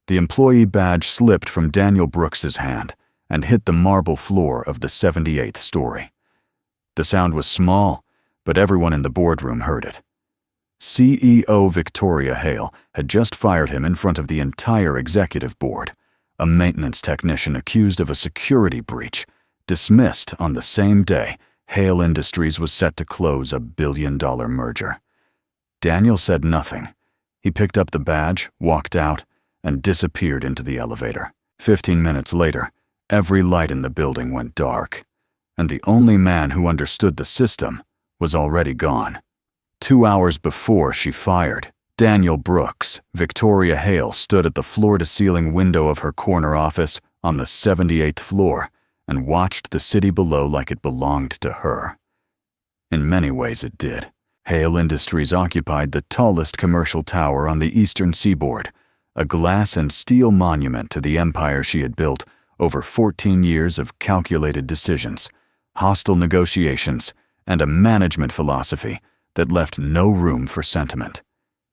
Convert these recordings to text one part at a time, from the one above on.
The employee badge slipped from Daniel Brooks's hand and hit the marble floor of the 78th story. The sound was small, but everyone in the boardroom heard it. CEO Victoria Hale had just fired him in front of the entire executive board. A maintenance technician accused of a security breach, dismissed on the same day Hale Industries was set to close a billion-dollar merger. Daniel said nothing. He picked up the badge, walked out, and disappeared into the elevator. 15 minutes later, every light in the building went dark, and the only man who understood the system was already gone. 2 hours before she fired Daniel Brooks, Victoria Hale stood at the floor-to-ceiling window of her corner office on the 78th floor and watched the city below like it belonged to her. In many ways it did. Hale Industries occupied the tallest commercial tower on the eastern seaboard, a glass and steel monument to the empire she had built over 14 years of calculated decisions, hostile negotiations, and a management philosophy that left no room for sentiment.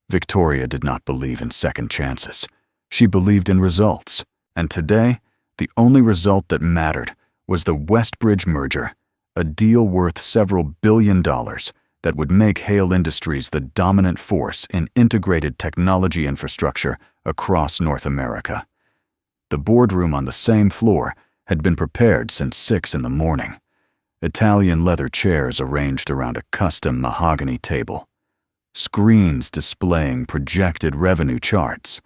Victoria did not believe in second chances. She believed in results, and today, the only result that mattered was the Westbridge merger, a deal worth several billion dollars that would make Hale Industries the dominant force in integrated technology infrastructure across North America. The boardroom on the same floor had been prepared since 6 in the morning. Italian leather chairs arranged around a custom mahogany table. Screens displaying projected revenue charts.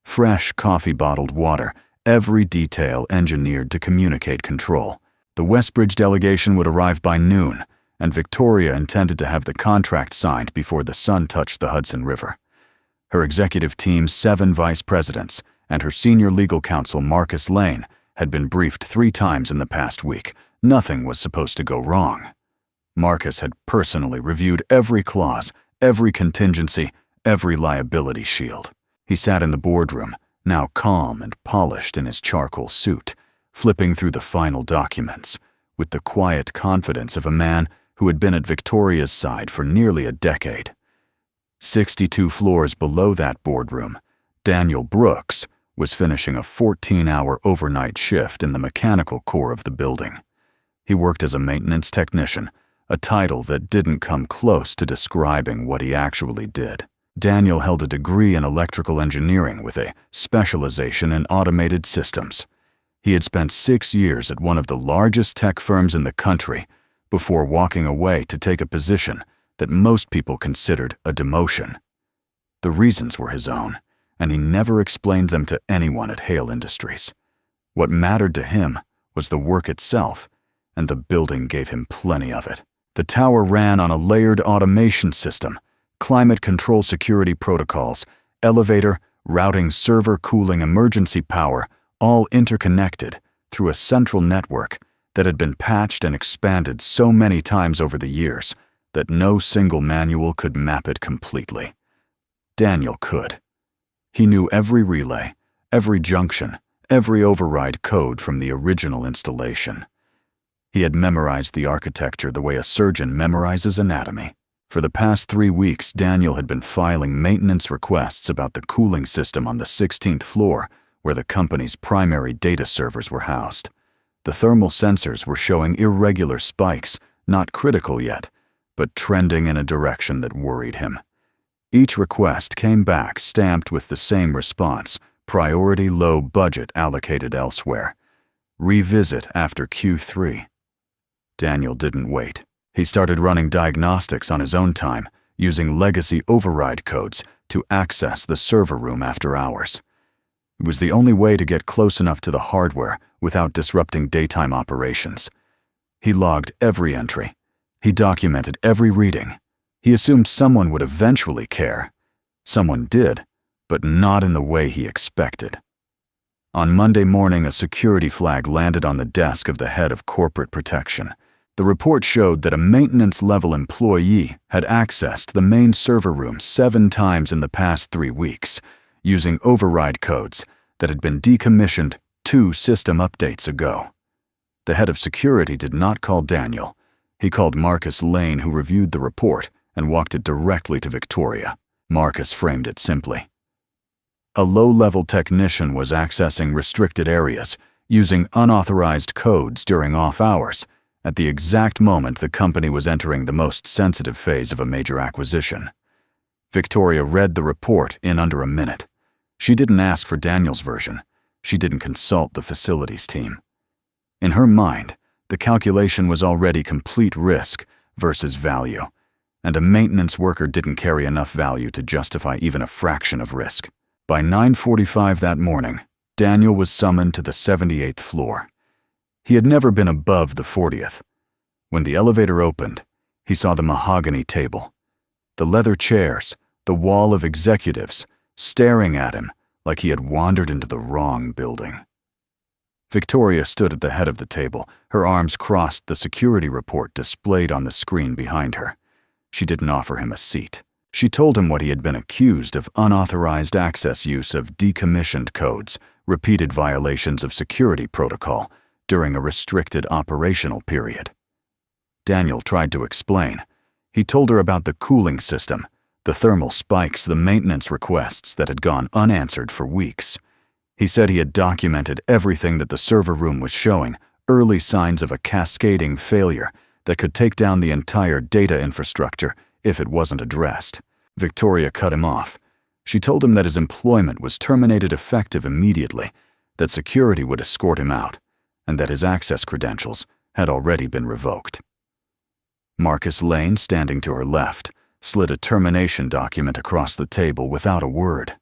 Fresh coffee-bottled water, every detail engineered to communicate control. The Westbridge delegation would arrive by noon, and Victoria intended to have the contract signed before the sun touched the Hudson River. Her executive team's 7 vice presidents and her senior legal counsel Marcus Lane had been briefed 3 times in the past week. Nothing was supposed to go wrong. Marcus had personally reviewed every clause, every contingency, every liability shield. He sat in the boardroom, now calm and polished in his charcoal suit, flipping through the final documents, with the quiet confidence of a man who had been at Victoria's side for nearly a decade. 62 floors below that boardroom, Daniel Brooks was finishing a 14-hour overnight shift in the mechanical core of the building. He worked as a maintenance technician, a title that didn't come close to describing what he actually did. Daniel held a degree in electrical engineering with a specialization in automated systems. He had spent 6 years at one of the largest tech firms in the country before walking away to take a position that most people considered a demotion. The reasons were his own, and he never explained them to anyone at Hale Industries. What mattered to him was the work itself, and the building gave him plenty of it. The tower ran on a layered automation system, climate control security protocols, elevator, routing, server, cooling, emergency power, all interconnected through a central network that had been patched and expanded so many times over the years that no single manual could map it completely. Daniel could. He knew every relay, every junction, every override code from the original installation. He had memorized the architecture the way a surgeon memorizes anatomy. For the past 3 weeks, Daniel had been filing maintenance requests about the cooling system on the 16th floor, where the company's primary data servers were housed. The thermal sensors were showing irregular spikes, not critical yet, but trending in a direction that worried him. Each request came back stamped with the same response: priority low budget allocated elsewhere. Revisit after Q3. Daniel didn't wait. He started running diagnostics on his own time, using legacy override codes to access the server room after hours. It was the only way to get close enough to the hardware without disrupting daytime operations. He logged every entry. He documented every reading. He assumed someone would eventually care. Someone did, but not in the way he expected. On Monday morning, a security flag landed on the desk of the head of corporate protection. The report showed that a maintenance-level employee had accessed the main server room 7 times in the past 3 weeks, using override codes that had been decommissioned 2 system updates ago. The head of security did not call Daniel. He called Marcus Lane, who reviewed the report and walked it directly to Victoria. Marcus framed it simply: A low-level technician was accessing restricted areas, using unauthorized codes during off hours, at the exact moment the company was entering the most sensitive phase of a major acquisition. Victoria read the report in under a minute. She didn't ask for Daniel's version. She didn't consult the facilities team. In her mind, the calculation was already complete risk versus value, and a maintenance worker didn't carry enough value to justify even a fraction of risk. By 9:45 that morning, Daniel was summoned to the 78th floor. He had never been above the 40th. When the elevator opened, he saw the mahogany table, the leather chairs, the wall of executives, staring at him like he had wandered into the wrong building. Victoria stood at the head of the table, her arms crossed, the security report displayed on the screen behind her. She didn't offer him a seat. She told him what he had been accused of: unauthorized access, use of decommissioned codes, repeated violations of security protocol during a restricted operational period. Daniel tried to explain. He told her about the cooling system, the thermal spikes, the maintenance requests that had gone unanswered for weeks. He said he had documented everything that the server room was showing, early signs of a cascading failure that could take down the entire data infrastructure if it wasn't addressed. Victoria cut him off. She told him that his employment was terminated effective immediately, that security would escort him out, and that his access credentials had already been revoked. Marcus Lane, standing to her left, slid a termination document across the table without a word.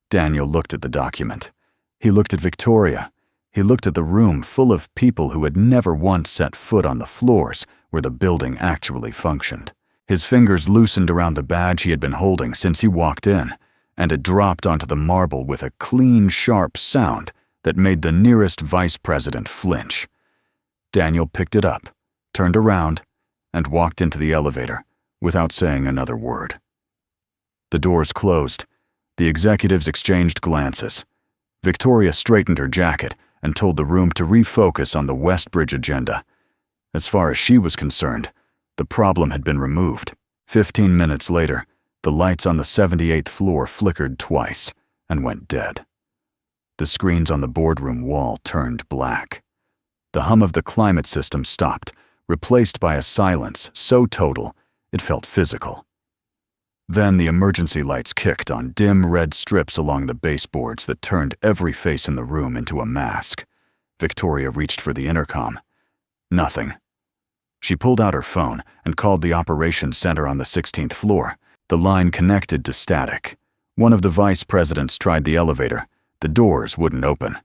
Daniel looked at the document. He looked at Victoria. He looked at the room full of people who had never once set foot on the floors where the building actually functioned. His fingers loosened around the badge he had been holding since he walked in, and it dropped onto the marble with a clean, sharp sound that made the nearest vice president flinch. Daniel picked it up, turned around, and walked into the elevator without saying another word. The doors closed. The executives exchanged glances. Victoria straightened her jacket and told the room to refocus on the Westbridge agenda. As far as she was concerned, the problem had been removed. 15 minutes later, the lights on the 78th floor flickered twice and went dead. The screens on the boardroom wall turned black. The hum of the climate system stopped, replaced by a silence so total it felt physical. Then the emergency lights kicked on dim red strips along the baseboards that turned every face in the room into a mask. Victoria reached for the intercom. Nothing. She pulled out her phone and called the operations center on the 16th floor. The line connected to static. One of the vice presidents tried the elevator. The doors wouldn't open.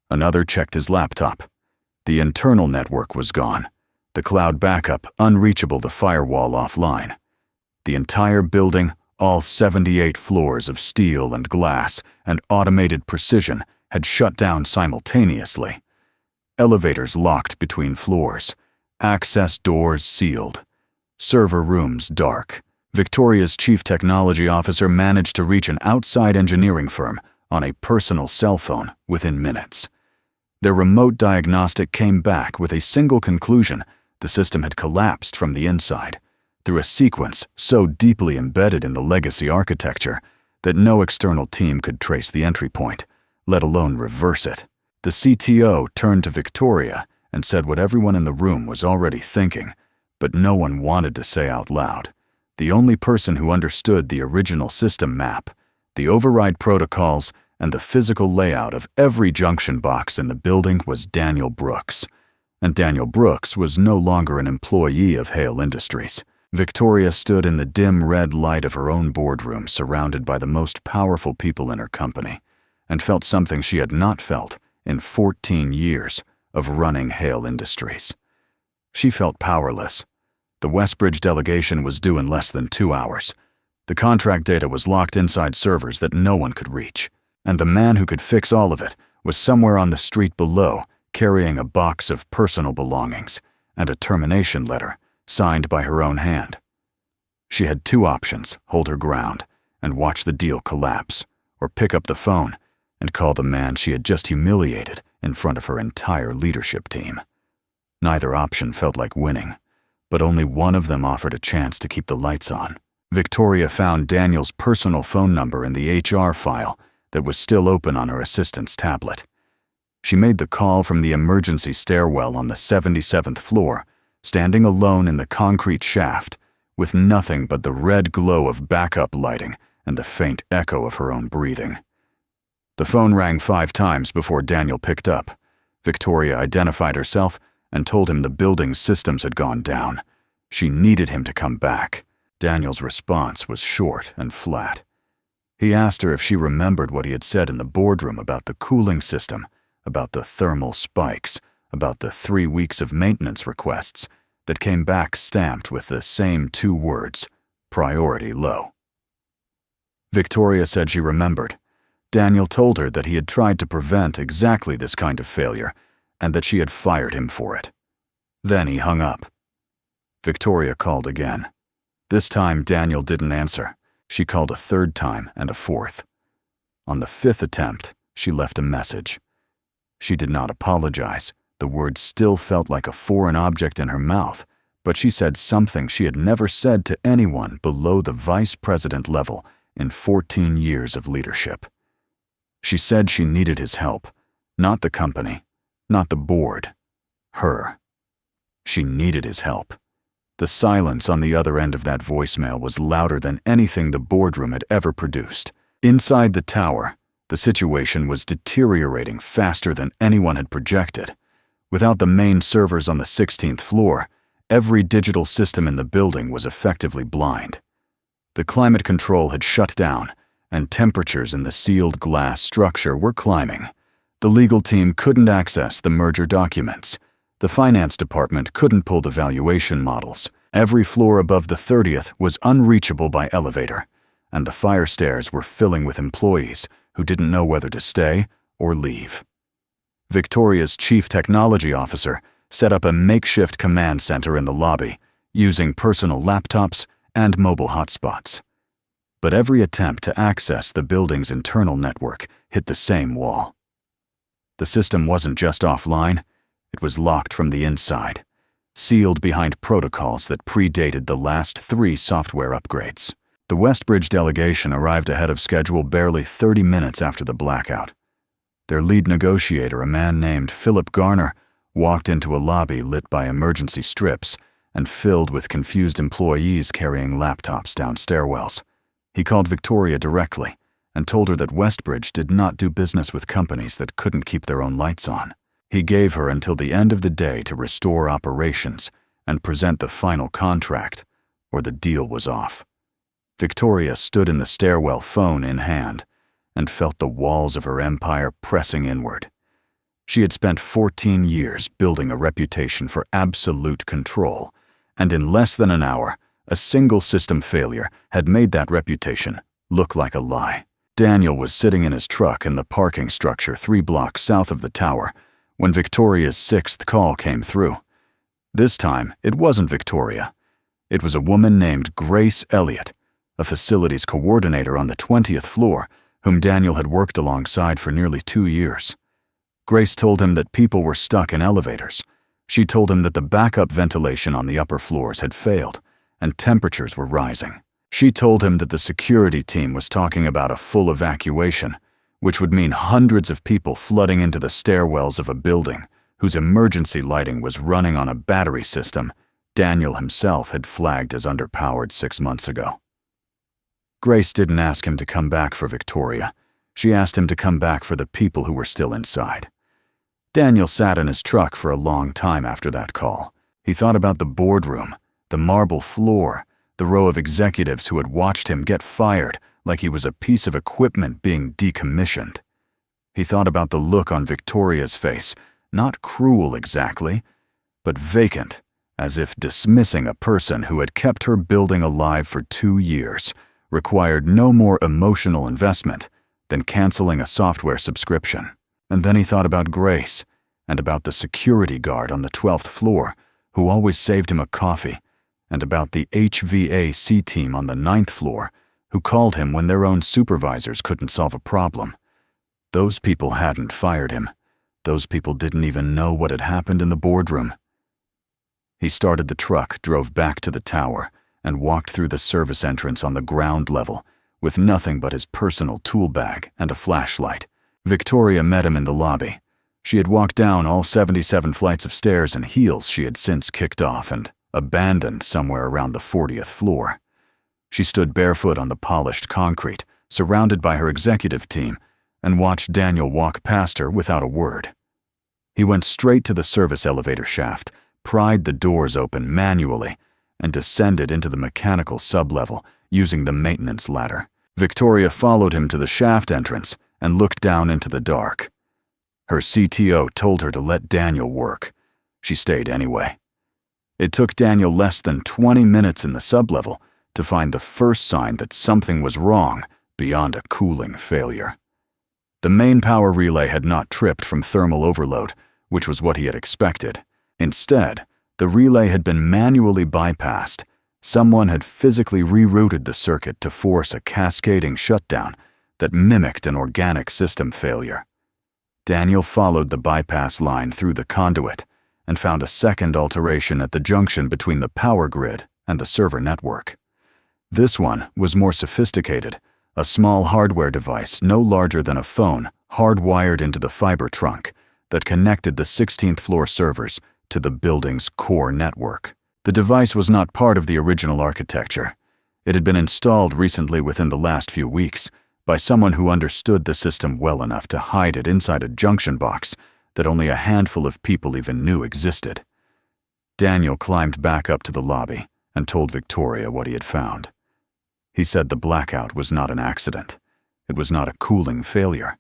Another checked his laptop. The internal network was gone. The cloud backup unreachable, the firewall offline. The entire building, all 78 floors of steel and glass and automated precision, had shut down simultaneously. Elevators locked between floors. Access doors sealed. Server rooms dark. Victoria's chief technology officer managed to reach an outside engineering firm on a personal cell phone within minutes. Their remote diagnostic came back with a single conclusion: the system had collapsed from the inside, through a sequence so deeply embedded in the legacy architecture that no external team could trace the entry point, let alone reverse it. The CTO turned to Victoria and said what everyone in the room was already thinking, but no one wanted to say out loud. The only person who understood the original system map, the override protocols, and the physical layout of every junction box in the building was Daniel Brooks. And Daniel Brooks was no longer an employee of Hale Industries. Victoria stood in the dim red light of her own boardroom, surrounded by the most powerful people in her company, and felt something she had not felt in 14 years of running Hale Industries. She felt powerless. The Westbridge delegation was due in less than 2 hours. The contract data was locked inside servers that no one could reach, and the man who could fix all of it was somewhere on the street below, carrying a box of personal belongings and a termination letter signed by her own hand. She had 2 options: hold her ground and watch the deal collapse, or pick up the phone and call the man she had just humiliated in front of her entire leadership team. Neither option felt like winning, but only one of them offered a chance to keep the lights on. Victoria found Daniel's personal phone number in the HR file that was still open on her assistant's tablet. She made the call from the emergency stairwell on the 77th floor, standing alone in the concrete shaft, with nothing but the red glow of backup lighting and the faint echo of her own breathing. The phone rang 5 times before Daniel picked up. Victoria identified herself and told him the building's systems had gone down. She needed him to come back. Daniel's response was short and flat. He asked her if she remembered what he had said in the boardroom about the cooling system, about the thermal spikes, about the 3 weeks of maintenance requests that came back stamped with the same 2 words, priority low. Victoria said she remembered. Daniel told her that he had tried to prevent exactly this kind of failure and that she had fired him for it. Then he hung up. Victoria called again. This time Daniel didn't answer. She called a 3rd time and a 4th. On the 5th attempt, she left a message. She did not apologize. The words still felt like a foreign object in her mouth, but she said something she had never said to anyone below the vice president level in 14 years of leadership. She said she needed his help, not the company, not the board, her. She needed his help. The silence on the other end of that voicemail was louder than anything the boardroom had ever produced. Inside the tower, the situation was deteriorating faster than anyone had projected. Without the main servers on the 16th floor, every digital system in the building was effectively blind. The climate control had shut down, and temperatures in the sealed glass structure were climbing. The legal team couldn't access the merger documents. The finance department couldn't pull the valuation models. Every floor above the 30th was unreachable by elevator, and the fire stairs were filling with employees who didn't know whether to stay or leave. Victoria's chief technology officer set up a makeshift command center in the lobby, using personal laptops and mobile hotspots. But every attempt to access the building's internal network hit the same wall. The system wasn't just offline, it was locked from the inside, sealed behind protocols that predated the last 3 software upgrades. The Westbridge delegation arrived ahead of schedule barely 30 minutes after the blackout. Their lead negotiator, a man named Philip Garner, walked into a lobby lit by emergency strips and filled with confused employees carrying laptops down stairwells. He called Victoria directly and told her that Westbridge did not do business with companies that couldn't keep their own lights on. He gave her until the end of the day to restore operations and present the final contract, or the deal was off. Victoria stood in the stairwell, phone in hand, and felt the walls of her empire pressing inward. She had spent 14 years building a reputation for absolute control, and in less than an hour, a single system failure had made that reputation look like a lie. Daniel was sitting in his truck in the parking structure 3 blocks south of the tower when Victoria's 6th call came through. This time, it wasn't Victoria. It was a woman named Grace Elliott, a facilities coordinator on the 20th floor, whom Daniel had worked alongside for nearly 2 years. Grace told him that people were stuck in elevators. She told him that the backup ventilation on the upper floors had failed, and temperatures were rising. She told him that the security team was talking about a full evacuation, which would mean hundreds of people flooding into the stairwells of a building whose emergency lighting was running on a battery system Daniel himself had flagged as underpowered 6 months ago. Grace didn't ask him to come back for Victoria. She asked him to come back for the people who were still inside. Daniel sat in his truck for a long time after that call. He thought about the boardroom, the marble floor, the row of executives who had watched him get fired like he was a piece of equipment being decommissioned. He thought about the look on Victoria's face, not cruel exactly, but vacant, as if dismissing a person who had kept her building alive for 2 years required no more emotional investment than canceling a software subscription. And then he thought about Grace and about the security guard on the 12th floor who always saved him a coffee, and about the HVAC team on the 9th floor who called him when their own supervisors couldn't solve a problem. Those people hadn't fired him. Those people didn't even know what had happened in the boardroom. He started the truck, drove back to the tower, and walked through the service entrance on the ground level, with nothing but his personal tool bag and a flashlight. Victoria met him in the lobby. She had walked down all 77 flights of stairs in heels she had since kicked off and abandoned somewhere around the 40th floor. She stood barefoot on the polished concrete, surrounded by her executive team, and watched Daniel walk past her without a word. He went straight to the service elevator shaft, pried the doors open manually, and descended into the mechanical sublevel using the maintenance ladder. Victoria followed him to the shaft entrance and looked down into the dark. Her CTO told her to let Daniel work. She stayed anyway. It took Daniel less than 20 minutes in the sublevel to find the first sign that something was wrong beyond a cooling failure. The main power relay had not tripped from thermal overload, which was what he had expected. Instead, the relay had been manually bypassed. Someone had physically rerouted the circuit to force a cascading shutdown that mimicked an organic system failure. Daniel followed the bypass line through the conduit and found a second alteration at the junction between the power grid and the server network. This one was more sophisticated, a small hardware device no larger than a phone hardwired into the fiber trunk that connected the 16th floor servers to the building's core network. The device was not part of the original architecture. It had been installed recently within the last few weeks by someone who understood the system well enough to hide it inside a junction box that only a handful of people even knew existed. Daniel climbed back up to the lobby and told Victoria what he had found. He said the blackout was not an accident. It was not a cooling failure.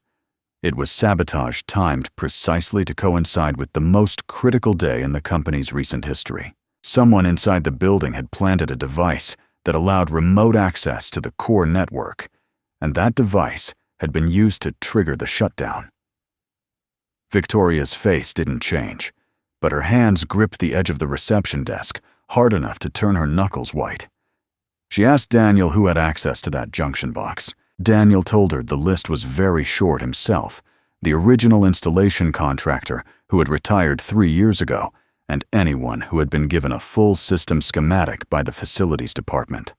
It was sabotage timed precisely to coincide with the most critical day in the company's recent history. Someone inside the building had planted a device that allowed remote access to the core network, and that device had been used to trigger the shutdown. Victoria's face didn't change, but her hands gripped the edge of the reception desk hard enough to turn her knuckles white. She asked Daniel who had access to that junction box. Daniel told her the list was very short himself, the original installation contractor who had retired 3 years ago, and anyone who had been given a full system schematic by the facilities department.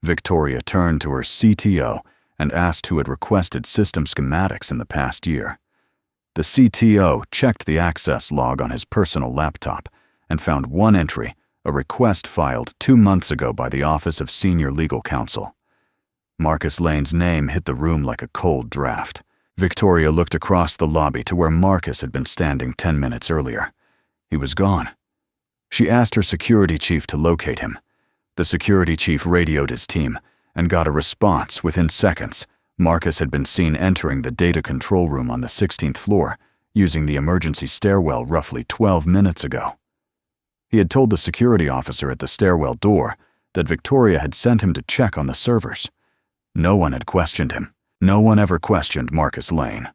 Victoria turned to her CTO and asked who had requested system schematics in the past year. The CTO checked the access log on his personal laptop and found one entry, a request filed 2 months ago by the Office of Senior Legal Counsel. Marcus Lane's name hit the room like a cold draft. Victoria looked across the lobby to where Marcus had been standing 10 minutes earlier. He was gone. She asked her security chief to locate him. The security chief radioed his team and got a response within seconds. Marcus had been seen entering the data control room on the 16th floor, using the emergency stairwell roughly 12 minutes ago. He had told the security officer at the stairwell door that Victoria had sent him to check on the servers. No one had questioned him. No one ever questioned Marcus Lane.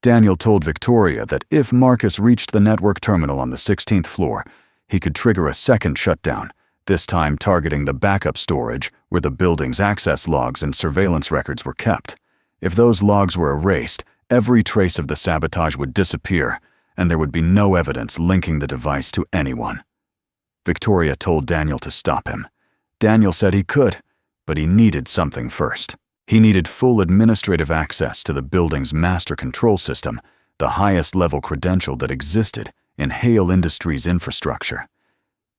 Daniel told Victoria that if Marcus reached the network terminal on the 16th floor, he could trigger a second shutdown, this time targeting the backup storage where the building's access logs and surveillance records were kept. If those logs were erased, every trace of the sabotage would disappear, and there would be no evidence linking the device to anyone. Victoria told Daniel to stop him. Daniel said he could, but he needed something first. He needed full administrative access to the building's master control system, the highest level credential that existed in Hale Industries' infrastructure.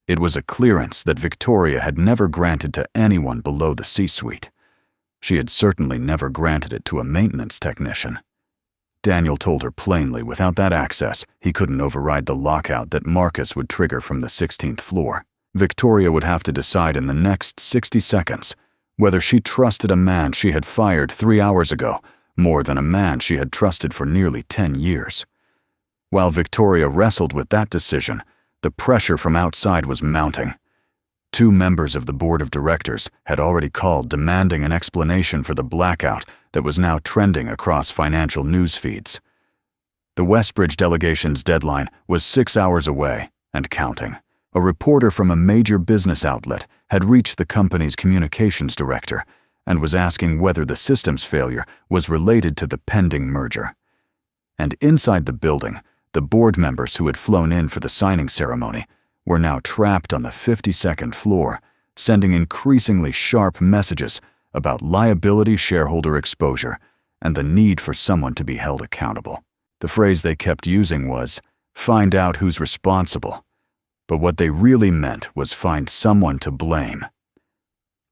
It was a clearance that Victoria had never granted to anyone below the C-suite. She had certainly never granted it to a maintenance technician. Daniel told her plainly without that access, he couldn't override the lockout that Marcus would trigger from the 16th floor. Victoria would have to decide in the next 60 seconds whether she trusted a man she had fired 3 hours ago more than a man she had trusted for nearly 10 years. While Victoria wrestled with that decision, the pressure from outside was mounting. 2 members of the board of directors had already called demanding an explanation for the blackout that was now trending across financial news feeds. The Westbridge delegation's deadline was 6 hours away and counting. A reporter from a major business outlet had reached the company's communications director and was asking whether the systems failure was related to the pending merger. And inside the building, the board members who had flown in for the signing ceremony were now trapped on the 52nd floor, sending increasingly sharp messages about liability, shareholder exposure, and the need for someone to be held accountable. The phrase they kept using was, "Find out who's responsible," but what they really meant was find someone to blame.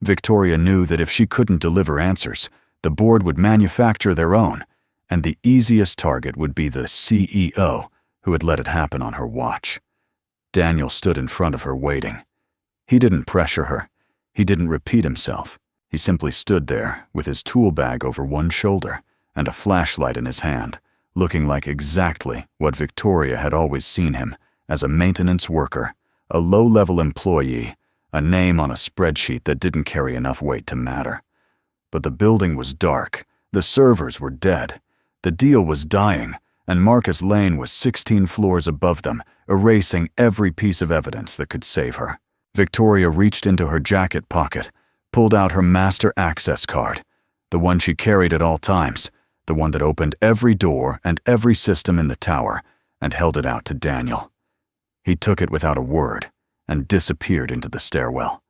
Victoria knew that if she couldn't deliver answers, the board would manufacture their own, and the easiest target would be the CEO, who had let it happen on her watch. Daniel stood in front of her waiting. He didn't pressure her. He didn't repeat himself. He simply stood there with his tool bag over one shoulder and a flashlight in his hand, looking like exactly what Victoria had always seen him, as a maintenance worker, a low-level employee, a name on a spreadsheet that didn't carry enough weight to matter. But the building was dark, the servers were dead, the deal was dying, and Marcus Lane was 16 floors above them, erasing every piece of evidence that could save her. Victoria reached into her jacket pocket, pulled out her master access card, the one she carried at all times, the one that opened every door and every system in the tower, and held it out to Daniel. He took it without a word and disappeared into the stairwell.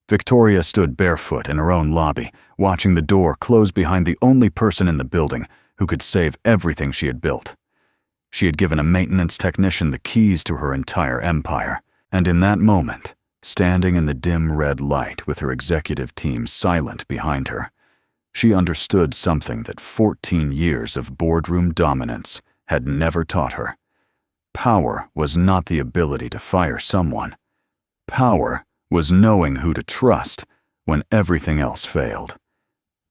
Victoria stood barefoot in her own lobby, watching the door close behind the only person in the building who could save everything she had built. She had given a maintenance technician the keys to her entire empire, and in that moment, standing in the dim red light with her executive team silent behind her, she understood something that 14 years of boardroom dominance had never taught her. Power was not the ability to fire someone. Power was knowing who to trust when everything else failed.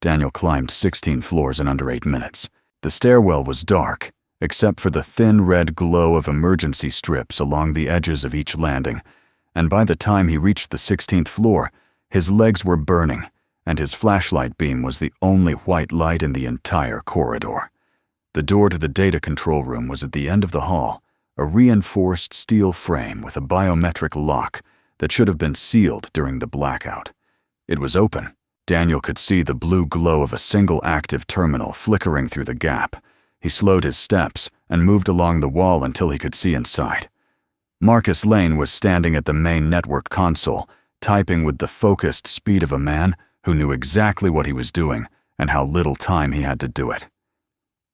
Daniel climbed 16 floors in under 8 minutes. The stairwell was dark, except for the thin red glow of emergency strips along the edges of each landing, and by the time he reached the 16th floor, his legs were burning, and his flashlight beam was the only white light in the entire corridor. The door to the data control room was at the end of the hall, a reinforced steel frame with a biometric lock that should have been sealed during the blackout. It was open. Daniel could see the blue glow of a single active terminal flickering through the gap. He slowed his steps and moved along the wall until he could see inside. Marcus Lane was standing at the main network console, typing with the focused speed of a man who knew exactly what he was doing and how little time he had to do it.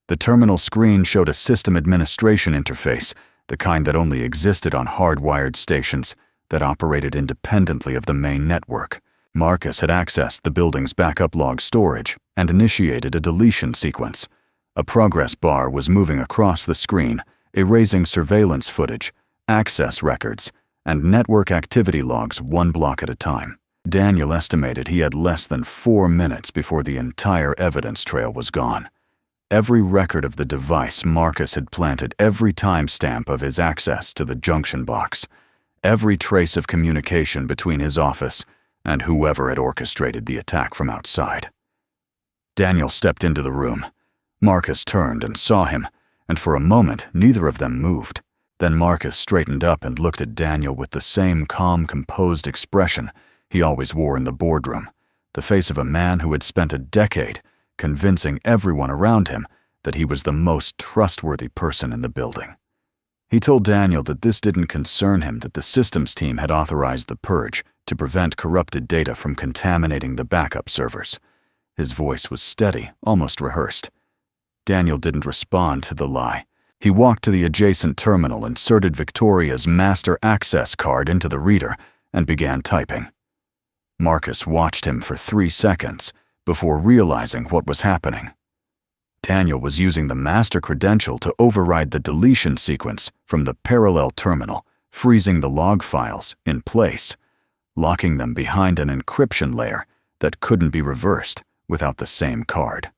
The terminal screen showed a system administration interface, the kind that only existed on hardwired stations that operated independently of the main network. Marcus had accessed the building's backup log storage and initiated a deletion sequence. A progress bar was moving across the screen, erasing surveillance footage, access records, and network activity logs one block at a time. Daniel estimated he had less than 4 minutes before the entire evidence trail was gone. Every record of the device Marcus had planted, every timestamp of his access to the junction box, every trace of communication between his office and whoever had orchestrated the attack from outside. Daniel stepped into the room. Marcus turned and saw him, and for a moment neither of them moved. Then Marcus straightened up and looked at Daniel with the same calm, composed expression he always wore in the boardroom, the face of a man who had spent a decade convincing everyone around him that he was the most trustworthy person in the building. He told Daniel that this didn't concern him, that the systems team had authorized the purge to prevent corrupted data from contaminating the backup servers. His voice was steady, almost rehearsed. Daniel didn't respond to the lie. He walked to the adjacent terminal, inserted Victoria's master access card into the reader, and began typing. Marcus watched him for 3 seconds before realizing what was happening. Daniel was using the master credential to override the deletion sequence from the parallel terminal, freezing the log files in place, locking them behind an encryption layer that couldn't be reversed without the same card.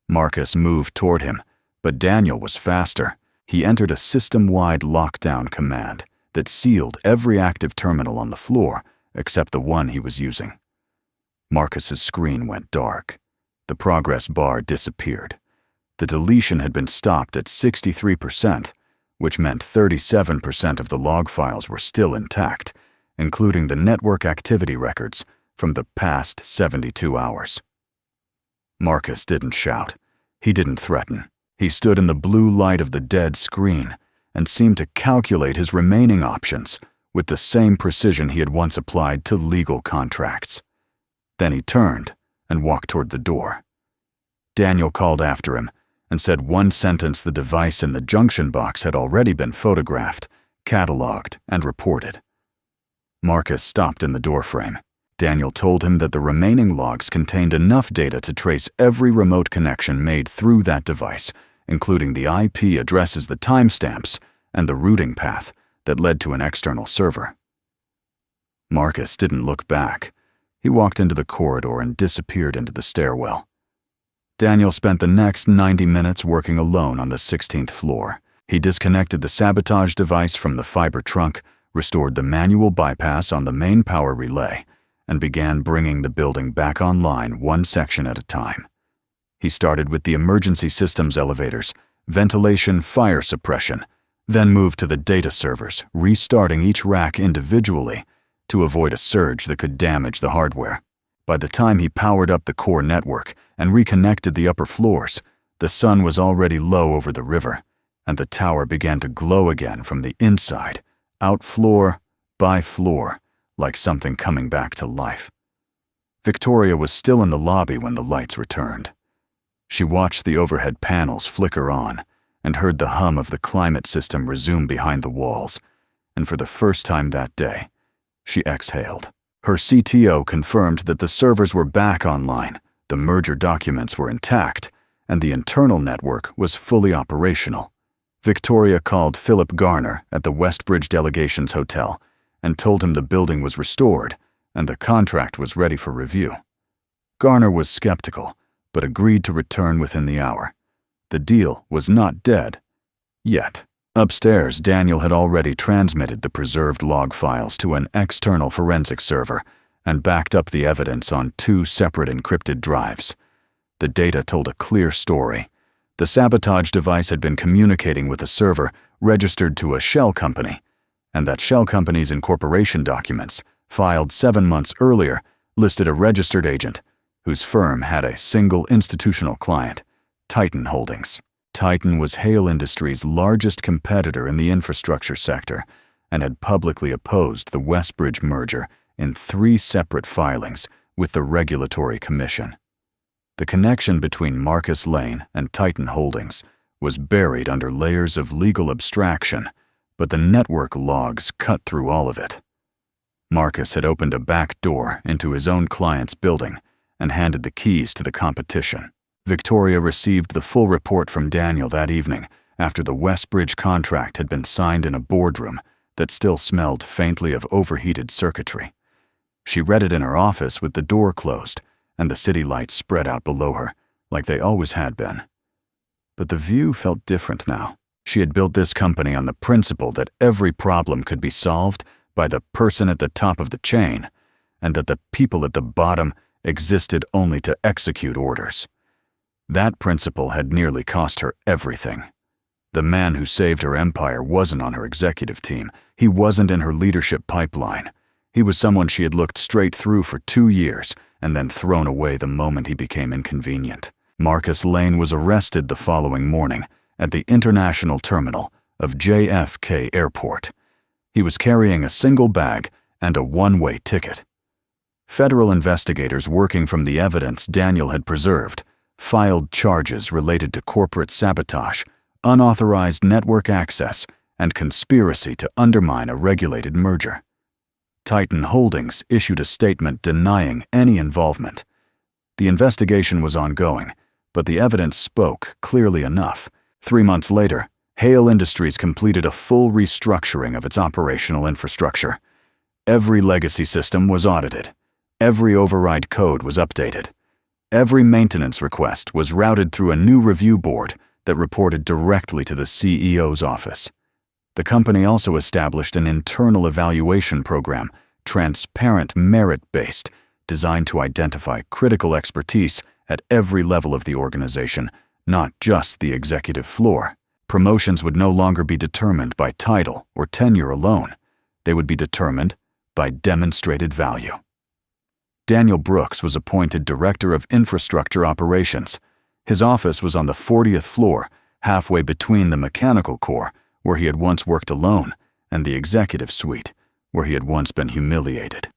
Marcus moved toward him, but Daniel was faster. He entered a system-wide lockdown command that sealed every active terminal on the floor except the one he was using. Marcus's screen went dark. The progress bar disappeared. The deletion had been stopped at 63%, which meant 37% of the log files were still intact, including the network activity records from the past 72 hours. Marcus didn't shout. He didn't threaten. He stood in the blue light of the dead screen and seemed to calculate his remaining options with the same precision he had once applied to legal contracts. Then he turned and walked toward the door. Daniel called after him and said one sentence the device in the junction box had already been photographed, cataloged, and reported. Marcus stopped in the doorframe. Daniel told him that the remaining logs contained enough data to trace every remote connection made through that device, including the IP addresses, the timestamps, and the routing path that led to an external server. Marcus didn't look back. He walked into the corridor and disappeared into the stairwell. Daniel spent the next 90 minutes working alone on the 16th floor. He disconnected the sabotage device from the fiber trunk, restored the manual bypass on the main power relay, and began bringing the building back online one section at a time. He started with the emergency systems elevators, ventilation, fire suppression, then moved to the data servers, restarting each rack individually to avoid a surge that could damage the hardware. By the time he powered up the core network and reconnected the upper floors, the sun was already low over the river, and the tower began to glow again from the inside, out floor by floor, like something coming back to life. Victoria was still in the lobby when the lights returned. She watched the overhead panels flicker on and heard the hum of the climate system resume behind the walls, and for the first time that day, she exhaled. Her CTO confirmed that the servers were back online, the merger documents were intact, and the internal network was fully operational. Victoria called Philip Garner at the Westbridge Delegations Hotel and told him the building was restored and the contract was ready for review. Garner was skeptical, but agreed to return within the hour. The deal was not dead yet. Upstairs, Daniel had already transmitted the preserved log files to an external forensic server and backed up the evidence on 2 separate encrypted drives. The data told a clear story. The sabotage device had been communicating with a server registered to a shell company, and that shell company's incorporation documents, filed 7 months earlier, listed a registered agent whose firm had a single institutional client, Titan Holdings. Titan was Hale Industries' largest competitor in the infrastructure sector and had publicly opposed the Westbridge merger in 3 separate filings with the Regulatory Commission. The connection between Marcus Lane and Titan Holdings was buried under layers of legal abstraction, but the network logs cut through all of it. Marcus had opened a back door into his own client's building and handed the keys to the competition. Victoria received the full report from Daniel that evening after the Westbridge contract had been signed in a boardroom that still smelled faintly of overheated circuitry. She read it in her office with the door closed and the city lights spread out below her, like they always had been. But the view felt different now. She had built this company on the principle that every problem could be solved by the person at the top of the chain, and that the people at the bottom existed only to execute orders. That principle had nearly cost her everything. The man who saved her empire wasn't on her executive team. He wasn't in her leadership pipeline. He was someone she had looked straight through for 2 years and then thrown away the moment he became inconvenient. Marcus Lane was arrested the following morning at the international terminal of JFK Airport. He was carrying a single bag and a one-way ticket. Federal investigators working from the evidence Daniel had preserved filed charges related to corporate sabotage, unauthorized network access, and conspiracy to undermine a regulated merger. Titan Holdings issued a statement denying any involvement. The investigation was ongoing, but the evidence spoke clearly enough. 3 months later, Hale Industries completed a full restructuring of its operational infrastructure. Every legacy system was audited. Every override code was updated. Every maintenance request was routed through a new review board that reported directly to the CEO's office. The company also established an internal evaluation program, transparent, merit-based, designed to identify critical expertise at every level of the organization, not just the executive floor. Promotions would no longer be determined by title or tenure alone. They would be determined by demonstrated value. Daniel Brooks was appointed Director of Infrastructure Operations. His office was on the 40th floor, halfway between the mechanical core, where he had once worked alone, and the executive suite, where he had once been humiliated.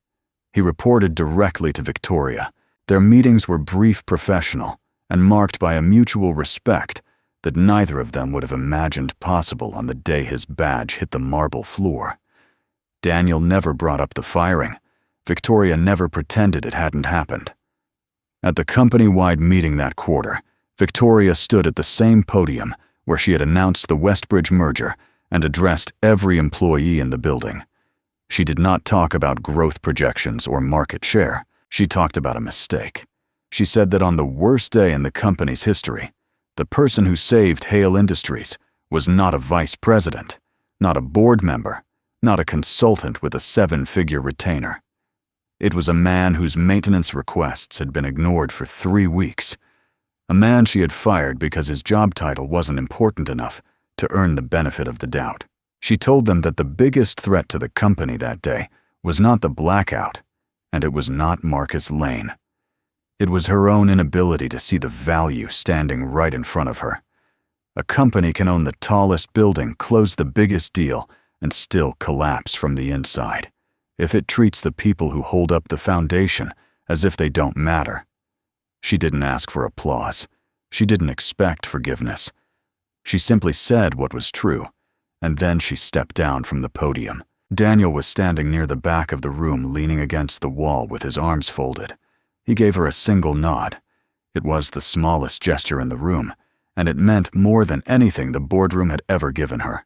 He reported directly to Victoria. Their meetings were brief, professional, and marked by a mutual respect that neither of them would have imagined possible on the day his badge hit the marble floor. Daniel never brought up the firing. Victoria never pretended it hadn't happened. At the company-wide meeting that quarter, Victoria stood at the same podium where she had announced the Westbridge merger and addressed every employee in the building. She did not talk about growth projections or market share. She talked about a mistake. She said that on the worst day in the company's history, the person who saved Hale Industries was not a vice president, not a board member, not a consultant with a 7-figure retainer. It was a man whose maintenance requests had been ignored for 3 weeks. A man she had fired because his job title wasn't important enough to earn the benefit of the doubt. She told them that the biggest threat to the company that day was not the blackout, and it was not Marcus Lane. It was her own inability to see the value standing right in front of her. A company can own the tallest building, close the biggest deal, and still collapse from the inside if it treats the people who hold up the foundation as if they don't matter. She didn't ask for applause. She didn't expect forgiveness. She simply said what was true, and then she stepped down from the podium. Daniel was standing near the back of the room, leaning against the wall with his arms folded. He gave her a single nod. It was the smallest gesture in the room, and it meant more than anything the boardroom had ever given her.